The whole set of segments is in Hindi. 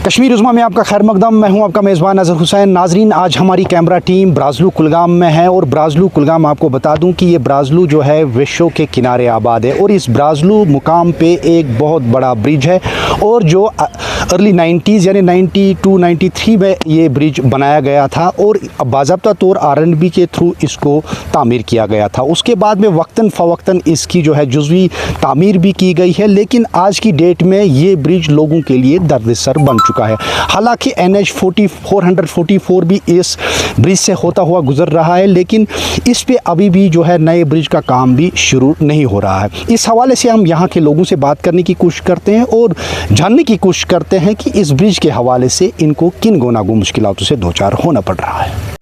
कश्मीर उज़्मा में आपका खैर मकदम। मैं हूं आपका मेज़बान अज़हर हुसैन। नाजरीन, आज हमारी कैमरा टीम ब्राज़लू कुलगाम में है और ब्राज़लू कुलगाम आपको बता दूं कि ये ब्राज़लू जो है विश्व के किनारे आबाद है और इस ब्राज़लू मुकाम पे एक बहुत बड़ा ब्रिज है और जो अर्ली 90s यानी 92 93 में ये ब्रिज बनाया गया था और बाज़ाब्ता तौर R&B के थ्रू इसको तामीर किया गया था। उसके बाद में वक्तन फ़वक्तन इसकी जो है जुज़वी तामीर भी की गई है, लेकिन आज की डेट में ये ब्रिज लोगों के लिए दर्द-ए-सर बन चुका है। हालांकि NH 444 भी इस ब्रिज से होता हुआ गुजर रहा है, लेकिन इस पे अभी भी जो है नए ब्रिज का काम भी शुरू नहीं हो रहा है। इस हवाले से हम यहाँ के लोगों से बात करने की कोशिश करते हैं और जानने की कोशिश करते हैं कि इस ब्रिज के हवाले से इनको किन गुनागो मुश्किलातों से दो चार होना पड़ रहा है।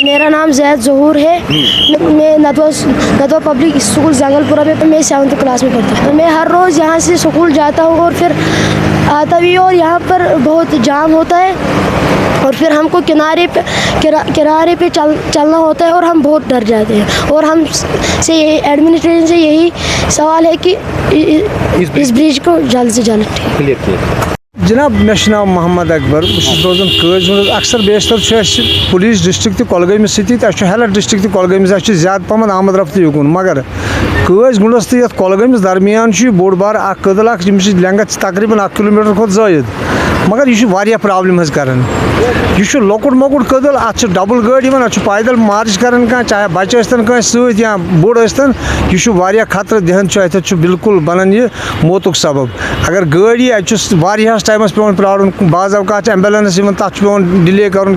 मेरा नाम जैद ज़हूर है। मैं नदवा पब्लिक स्कूल जंगलपुरा में मैं 7th क्लास में पढ़ता हूँ। मैं हर रोज़ यहाँ से स्कूल जाता हूँ और फिर आता भी, और यहाँ पर बहुत जाम होता है और फिर हमको किनारे पे चलना होता है और हम बहुत डर जाते हैं। और हम से यही एडमिनिस्ट्रेशन से यही सवाल है कि इस ब्रिज को जल्द से जल्द क्लियर किया। जनाब, मे नाम मोहम्मद अकबर। बहुत रोजान कज मंज अक्सर बेशतर पुलिस डिस्ट्रिक्ट कलगमस सत हेल्थ डिस्ट्रिक्ट कलगमस ज्यादा पहम आमद रफ्त युकन, मगर कज गुंडस तो कलगमस दरमियान बोड़ बार कदल लेंगथ तकरीबन 1 किलोमीटर खुद जायद, मगर यह प्रॉब्लम करान। यह लकुट मकुट कदल, अत डबल गाड़ी अत पैदल मार्च करान कह, चाहे बच्चे सत या बोड़ यह खतर दहन अत बिल्कुल बनान यह मौतुक सबब। अगर गाड़ी अत टाइमस पे प्राण बाज़ अवकात एम्बुलेंस तथ पे डिले कर,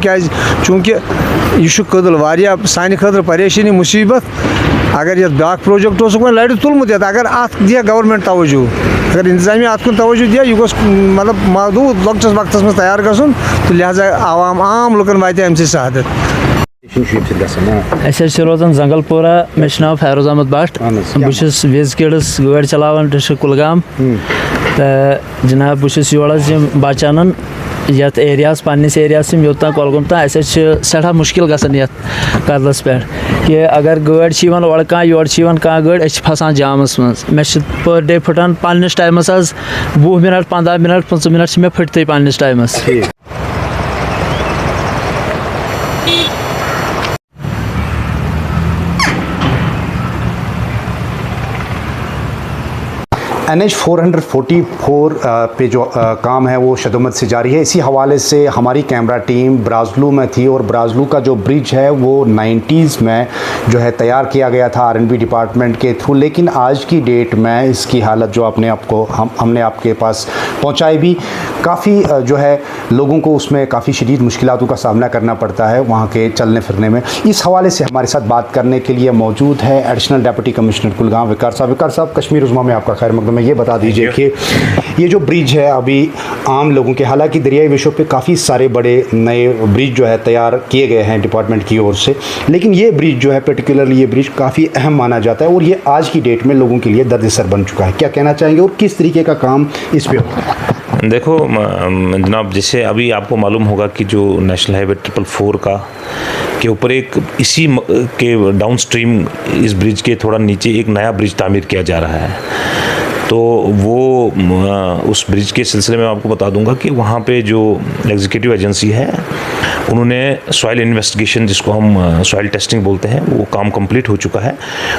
चूँकि यह कदल सान खतर परेशानी मुसीबत। अगर ये ब्या प्रोजेक्ट लड़ तुलमुत, अगर अत दिया गवर्नमेंट तवज्जो, अगर इंतजामिया अत कुन तवज्जो दिया, यह मतलब महदूद लक्टस वक्तस में तैयार गन, तो लिहाजा आम लुकन वात अम सहादत। रोजान जंगलपुरा। मे नाम फैरोज अहमद भट्ट। बहुत विज किड्स गाड़ी चलावान डिस्ट्रिक्ट कुलगाम। तो जनाब बहुत योर बचान ये एरियास पन्निस एरियास योतान कुलगम तान सठा मुश्किल गसान ये कदलस पे कि अगर गाड़ी और कह योर कह गाड़ी फसान जामस मज। मे पर डे फुटान पन्निस टाइमस 20 मिनट 15 मिनट 15 मिनट मे फुटते पन्निस टाइमस। NH 444 पे जो काम है वो शदुमत से जारी है। इसी हवाले से हमारी कैमरा टीम ब्राज़लू में थी और ब्राज़लू का जो ब्रिज है वो 90s में जो है तैयार किया गया था R&B डिपार्टमेंट के थ्रू, लेकिन आज की डेट में इसकी हालत जो हमने आपके पास पहुंचाई भी, काफ़ी जो है लोगों को उसमें काफ़ी शदीद मुश्किलातों का सामना करना पड़ता है वहाँ के चलने फिरने में। इस हवाले से हमारे साथ बात करने के लिए मौजूद है एडिशनल डिप्टी कमिश्नर कुलगाम वकार साहब। वकार साहब, कश्मीर उज़्मा में आपका खैर मकदम। ये बता दीजिए कि ये जो ब्रिज है अभी आम लोगों के, हालांकि दरियाई विषयों पे काफ़ी सारे बड़े नए ब्रिज जो है तैयार किए गए हैं डिपार्टमेंट की ओर से, लेकिन ये ब्रिज जो है पर्टिकुलरली ये ब्रिज काफ़ी अहम माना जाता है और ये आज की डेट में लोगों के लिए दर्द-ए-सर बन चुका है। क्या कहना चाहेंगे और किस तरीके का काम इस पर होता है? देखो जनाब, जैसे अभी आपको मालूम होगा कि जो नेशनल हाईवे 444 का के ऊपर एक इसी के डाउन स्ट्रीम इस ब्रिज के थोड़ा नीचे एक नया ब्रिज तामीर किया जा रहा है। तो वो उस ब्रिज के सिलसिले में आपको बता दूंगा कि वहाँ पे जो एग्जीक्यूटिव एजेंसी है उन्होंने सॉइल इन्वेस्टिगेशन, जिसको हम सॉइल टेस्टिंग बोलते हैं, वो काम कंप्लीट हो चुका है।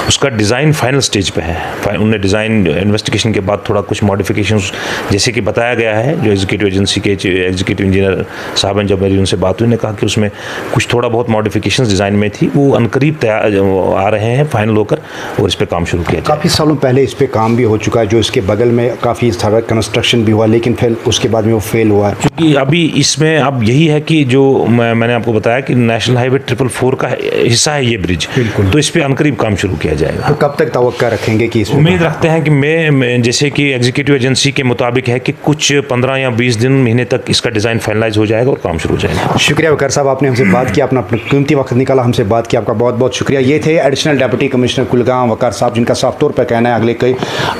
उसका डिज़ाइन फाइनल स्टेज पे है। उन्होंने डिज़ाइन इन्वेस्टिगेशन के बाद थोड़ा कुछ मॉडिफिकेशंस, जैसे कि बताया गया है, जो एग्जीक्यूटिव एजेंसी के एग्जीक्यूटिव इंजीनियर साहब हैं, जब मेरी उनसे बात हुई, उन्होंने कहा कि उसमें कुछ थोड़ा बहुत मॉडिफिकेशंस डिज़ाइन में थी, वो अनकरीब तैयार आ रहे हैं फाइनल होकर और इस पर काम शुरू किया। काफ़ी सालों पहले इस पर काम भी हो चुका है, जो इसके बगल में काफ़ी सारा कंस्ट्रक्शन भी हुआ, लेकिन फिर उसके बाद में वो फेल हुआ है। क्योंकि अभी इसमें अब यही है कि जो मैंने आपको बताया कि नेशनल हाईवे 444 का हिस्सा है ये ब्रिज, बिल्कुल, तो इस पर अनकरीब काम शुरू किया जाएगा। तो कब तक तवक्का रखेंगे कि उम्मीद रखते हैं कि मैं जैसे कि एग्जीक्यूटिव एजेंसी के मुताबिक है कि कुछ 15 या 20 दिन महीने तक इसका डिज़ाइन फाइनलाइज हो जाएगा और काम शुरू हो जाएगा। शुक्रिया वकार साहब, आपने हमसे बात किया, अपना कीमती वक्त निकाला, हमसे बात किया, आपका बहुत बहुत शुक्रिया। ये थे एडिशनल डिप्टी कमिश्नर कुलगाम वकार साहब, जिनका साफ तौर पर कहना है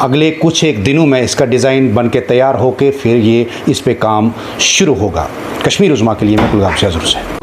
अगले कुछ एक दिनों में इसका डिज़ाइन बन के तैयार होकर फिर ये इस पर काम शुरू होगा। कश्मीर उज़्मा के लिए मैं कुलगाम से अज़हर हुसैन।